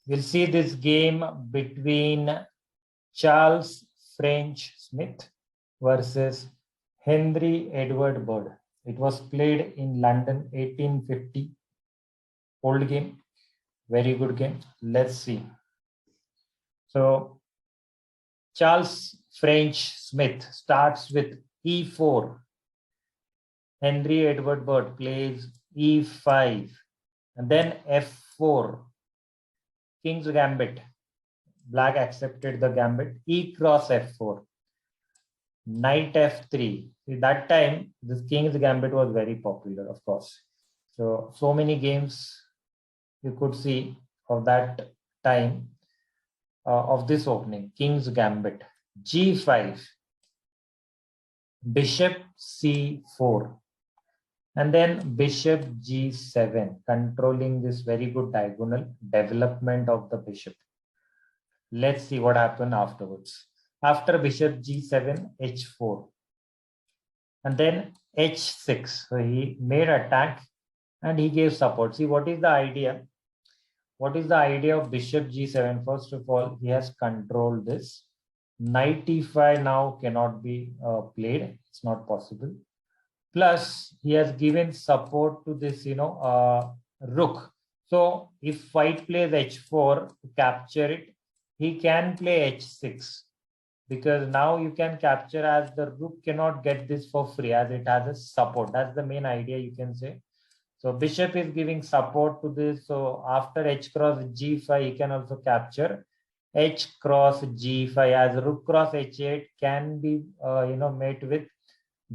We'll see this game between Charles French Smith versus Henry Edward Bird. It was played in London, 1850. Old game, very good game. Let's see. So Charles French Smith starts with E4. Henry Edward Bird plays E5 and then F4. King's Gambit. Black accepted the gambit. E cross F4. Knight F3. See, that time, this King's Gambit was very popular, of course. So many games you could see of that time of this opening. King's Gambit. G5. Bishop C4. And then Bishop G7, controlling this very good diagonal development of the bishop. Let's see what happened afterwards. After Bishop G7, H4. And then H6. So he made attack and he gave support. See, what is the idea? What is the idea of Bishop G7? First of all, he has controlled this. Knight E5 now cannot be played. It's not possible. Plus, he has given support to this, rook. So if white plays H4 to capture it, he can play H6 because now you can capture as the rook cannot get this for free as it has a support. That's the main idea, you can say. So bishop is giving support to this. So after H cross G5, he can also capture H cross G5 as rook cross H8 can be, met with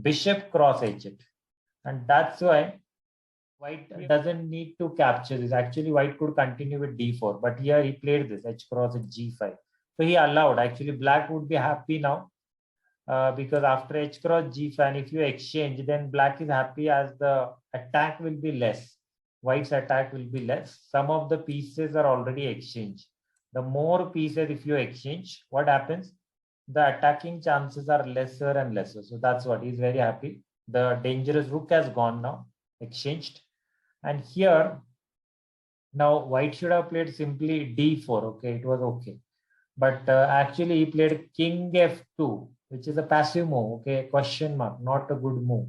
Bishop cross H8. And that's why white doesn't need to capture this. Actually, white could continue with D4, but here he played this H cross G5. So he allowed. Actually, black would be happy now because after H cross G5, and if you exchange, then black is happy as the attack will be less. White's attack will be less. Some of the pieces are already exchanged. The more pieces if you exchange, what happens? The attacking chances are lesser and lesser. So that's what he's very happy. The dangerous rook has gone now, exchanged. And here, now white should have played simply D4. Okay, it was okay. But actually he played King F2, which is a passive move. Okay, question mark, not a good move.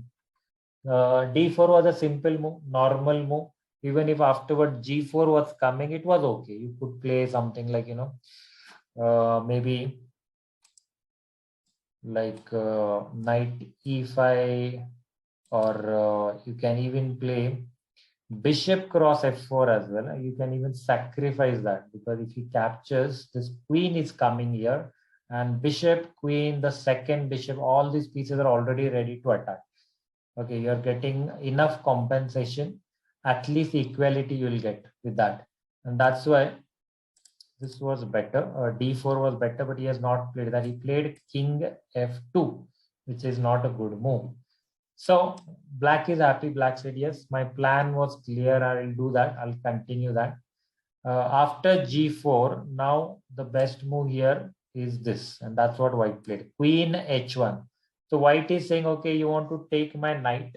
D4 was a simple move, normal move. Even if afterward G4 was coming, it was okay. You could play something like, maybe like knight E5, or you can even play bishop cross F4 as well. You can even sacrifice that because if he captures, this queen is coming here and bishop, queen, the second bishop, all these pieces are already ready to attack. Okay, you're getting enough compensation, at least equality you will get with that. And that's why this was better. D4 was better, but he has not played that. He played King F2, which is not a good move. So black is happy. Black said, yes, my plan was clear. I will do that. I'll continue that. After G4, now the best move here is this. And that's what white played. Queen H1. So white is saying, okay, you want to take my knight.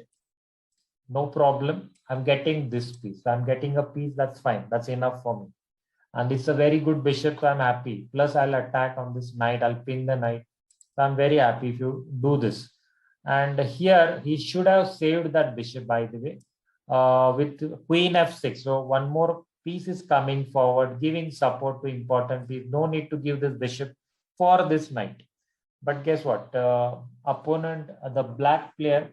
No problem. I'm getting this piece. I'm getting a piece. That's fine. That's enough for me. And it's a very good bishop, so I'm happy. Plus, I'll attack on this knight. I'll pin the knight. So I'm very happy if you do this. And here, he should have saved that bishop, by the way, with queen F6. So one more piece is coming forward, giving support to important piece. No need to give this bishop for this knight. But guess what? Opponent, the black player,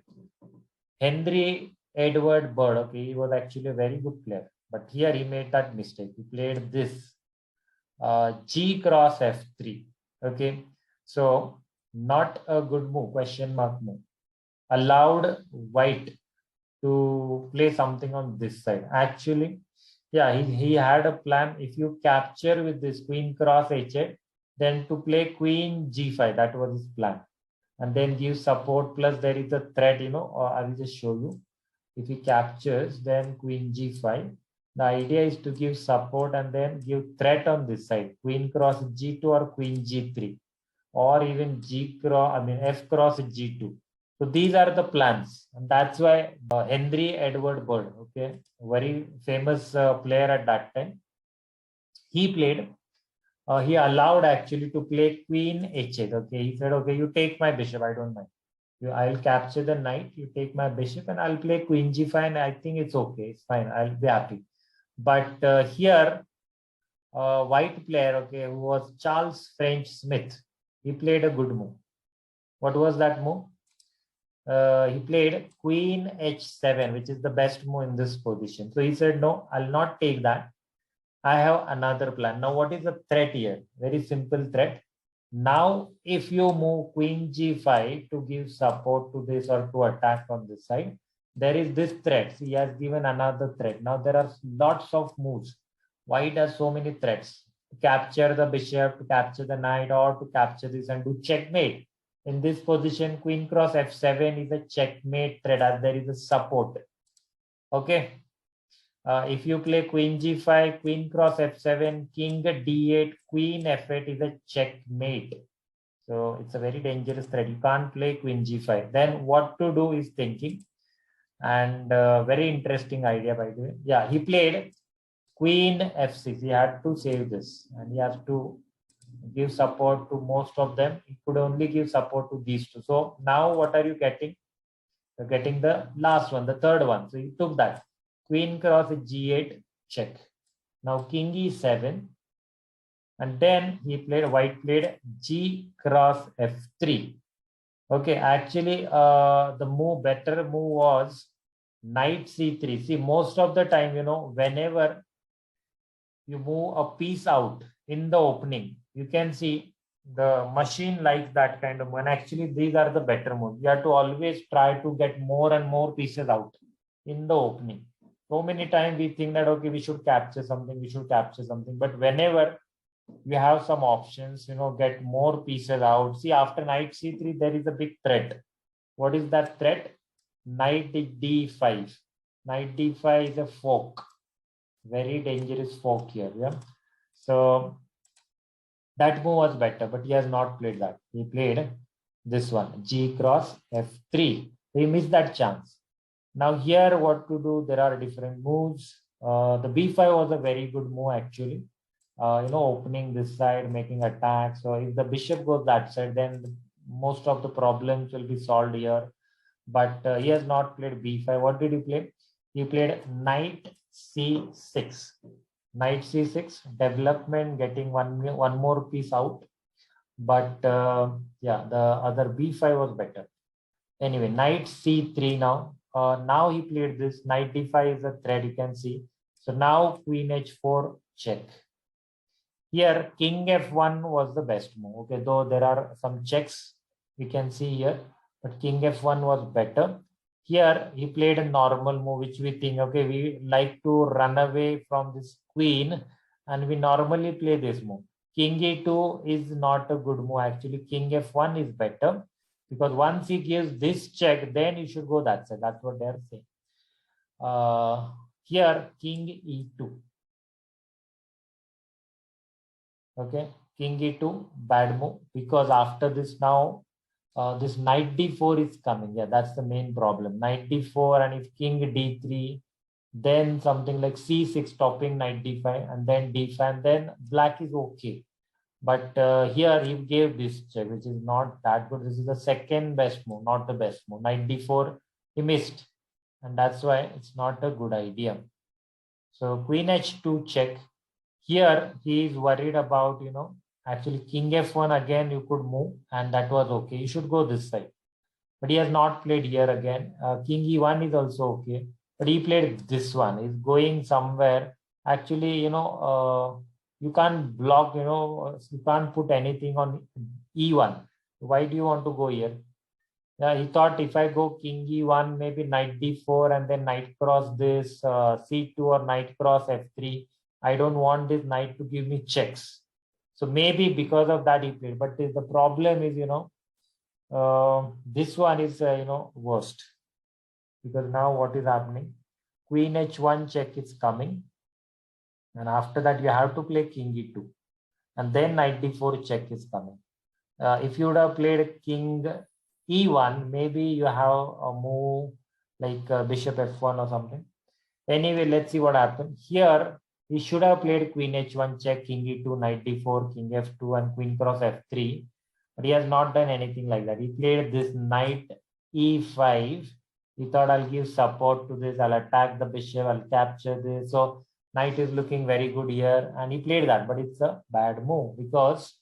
Henry Edward Bird, okay, he was actually a very good player. But here he made that mistake. He played this G cross F3. Okay, so not a good move, question mark move. Allowed white to play something on this side. Actually, yeah, he had a plan. If you capture with this queen cross H8, then to play queen G5, that was his plan. And then give support, plus there is a threat, I will just show you. If he captures, then queen G5. The idea is to give support and then give threat on this side, queen cross G2 or queen G3, or even F cross G2. So these are the plans, and that's why Henry Edward Bird, okay, very famous player at that time, he played, he allowed actually to play queen h8. Okay, he said, okay, you take my bishop, I don't mind. I'll capture the knight, you take my bishop, and I'll play queen g5, and I think it's okay, it's fine, I'll be happy. But here, white player, okay, who was Charles French Smith, he played a good move. What was that move? He played queen h7, which is the best move in this position. So he said, no, I'll not take that. I have another plan. Now, what is the threat here? Very simple threat. Now, if you move queen g5 to give support to this or to attack on this side, there is this threat. He has given another threat. Now, there are lots of moves. White has so many threats. To capture the bishop, to capture the knight, or to capture this and do checkmate. In this position, queen cross f7 is a checkmate threat as there is a support. Okay. If you play queen g5, queen cross f7, king d8, queen f8 is a checkmate. So it's a very dangerous threat. You can't play queen g5. Then what to do is thinking. And very interesting idea, by the way. Yeah, he played queen f6. He had to save this. And he has to give support to most of them. He could only give support to these two. So now what are you getting? You're getting the last one, the third one. So you took that. Queen cross g8, check. Now king e7. And then he played, white played g cross f3. Okay, actually the better move was knight c3. See, most of the time, whenever you move a piece out in the opening, you can see the machine likes that kind of one. Actually, these are the better moves. You have to always try to get more and more pieces out in the opening. So many times we think that, okay, we should capture something, but whenever we have some options, get more pieces out. See, after knight c3, there is a big threat. What is that threat? Knight d5. Knight d5 is a fork. Very dangerous fork here. Yeah. So that move was better, but he has not played that. He played this one, g cross f3. He missed that chance. Now here, what to do? There are different moves. The b5 was a very good move actually. Opening this side, making attacks. So if the bishop goes that side, then most of the problems will be solved here. But he has not played b5. What did he play? He played knight c6. Knight c6, development, getting one more piece out. But yeah, the other b5 was better. Anyway, knight c3 now. Now he played this. Knight d5 is a threat, you can see. So now queen h4, check. Here, king f1 was the best move. Okay, though there are some checks we can see here, but king f1 was better. Here, he played a normal move, which we think, okay, we like to run away from this queen, and we normally play this move. King e2 is not a good move. Actually, king f1 is better, because once he gives this check, then you should go that side. That's what they're saying. Here, king e2. Okay, king e2, bad move, because after this now, this knight d4 is coming. Yeah, that's the main problem. Knight d4, and if king d3, then something like c6 stopping knight d5, and then d5, and then black is okay. But here he gave this check, which is not that good. This is the second best move, not the best move. Knight d4, he missed, and that's why it's not a good idea. So queen h2 check. Here he is worried about, actually king f1 again you could move, and that was okay. You should go this side. But he has not played here again. King e1 is also okay. But he played this one. He's going somewhere. Actually, you can't block, you can't put anything on e1. Why do you want to go here? Yeah, he thought if I go king e1, maybe knight d4, and then knight cross this, c2 or knight cross f3. I don't want this knight to give me checks. So maybe because of that he played. But the problem is, this one is, worst. Because now what is happening? Queen h1 check is coming. And after that, you have to play king e2. And then knight d4 check is coming. If you would have played king e1, maybe you have a move like bishop f1 or something. Anyway, let's see what happens. Here, He should have played queen h1 check, king e2, knight d4, king f2, and queen cross f3. But he has not done anything like that. He played this knight e5. He thought, I'll give support to this, I'll attack the bishop, I'll capture this. So knight is looking very good here. And he played that, but it's a bad move because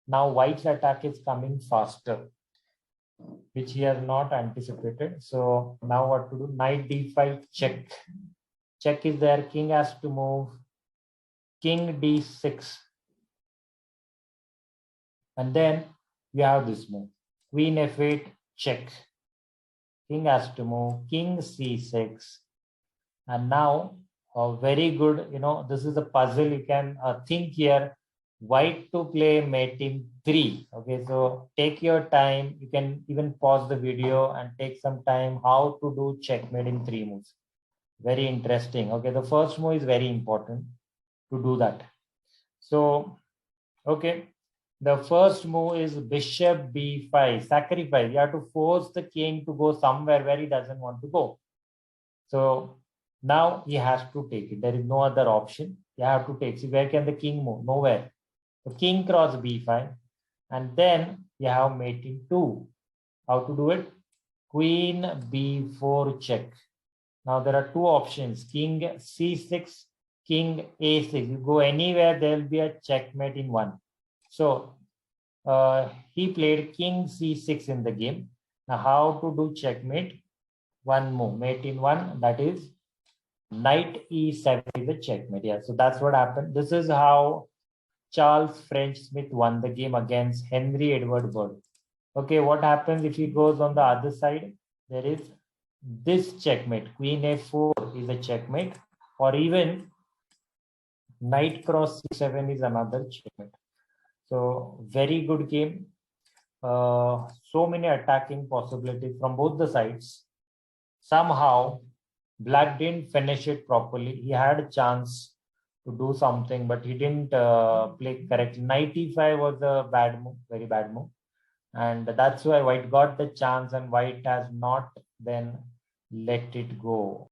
now white's attack is coming faster, which he has not anticipated. So now what to do? Knight d5 check. Check is there. King has to move. King d6. And then you have this move. Queen f8 check. King has to move. King c6. And now very good. This is a puzzle. You can think here. White to play mate in 3. Okay, so take your time. You can even pause the video and take some time how to do checkmate in 3 moves. Very interesting. Okay, the first move is very important to do that. So, okay, the first move is bishop b5, sacrifice. You have to force the king to go somewhere where he doesn't want to go. So now he has to take it. There is no other option. You have to take. See, where can the king move? Nowhere. So king cross b5. And then you have mate in 2. How to do it? Queen b4 check. Now there are 2 options. King c6, king a6. You go anywhere, there will be a checkmate in 1. So he played king c6 in the game. Now how to do checkmate? 1 move, mate in 1, that is knight e7 is a checkmate. Yeah, so that's what happened. This is how Charles French Smith won the game against Henry Edward Bird. Okay, what happens if he goes on the other side? There is this checkmate. Queen f4 is a checkmate, or even knight cross c7 is another checkmate. So very good game. So many attacking possibilities from both the sides. Somehow black didn't finish it properly. He had a chance to do something, but he didn't play correctly. Knight e5 was a bad move, very bad move. And that's why white got the chance and white has not then let it go.